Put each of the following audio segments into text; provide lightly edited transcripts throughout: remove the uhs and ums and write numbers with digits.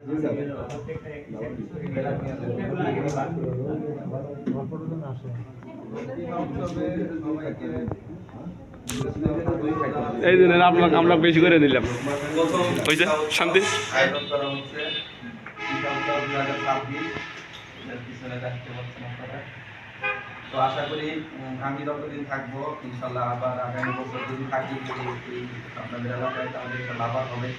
এই জন্য আমরা বেশি করে নিলাম হয়েছে শান্তি। তো আশা করি আমি যতদিন থাকবো ইনশাল্লাহ আবার আগামী বছর যদি থাকি আপনাদের এলাকায় তাহলে ইনশাল্লাহ আবার হবে।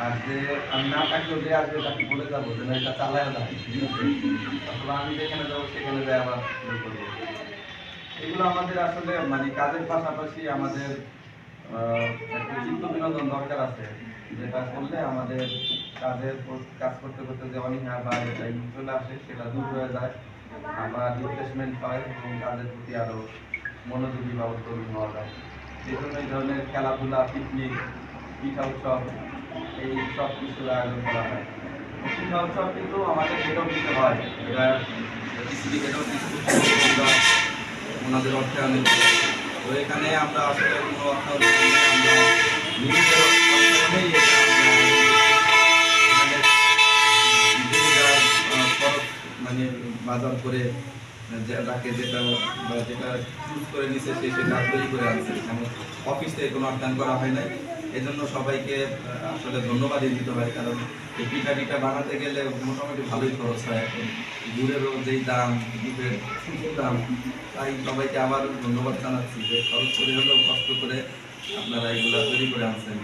আর যে আমি না থাকলেও যে আসবে তাকে বলে যাবো যে এটা চালায় যাবে, অথবা আমি যেখানে যাবো সেখানে যাই আবার শুরু করবো। এগুলো আমাদের আসলে মানে কাজের পাশাপাশি আমাদের একটা চিত্ত বিনোদন দরকার আছে, যেটা করলে আমাদের কাজ করতে করতে যে অনীহা বা এটা চলে আসে সেটা দূর হয়ে যায়, আবার রিফ্রেশমেন্ট হয় এবং কাজের প্রতি আরো মনোযোগী বা উদ্যোগী হওয়া যায়। সেই জন্য এই ধরনের খেলাধুলা, পিকনিক, পিঠা উৎসব, এই সব কিছুর আয়োজন করা হয়। পিঠা উৎসব কিন্তু আমাদের গেট অফিসে হয়, এটা গেট অফিস ওনাদের অর্থায়নে। তো এখানে আমরা আসলে কোনো অর্থায়ন আমরা নিজেদের অর্থায়নেই মানে বাজার করে যাকে যেটা চুজ করে নিছে সেটা তৈরি করে আনছে, মানে অফিস থেকে কোনো অর্থায়ন করা হয় নাই। এই জন্য সবাইকে আসলে ধন্যবাদই দিতে হয়, কারণ এই পিঠা বানাতে গেলে মোটামুটি ভালোই খরচ হয়। এখন গুড়েরও যেই দাম, দুধের দাম, তাই সবাইকে আবার ধন্যবাদ জানাচ্ছি যে খরচ করে হলেও কষ্ট করে আপনারা এগুলো তৈরি করে আনছেন।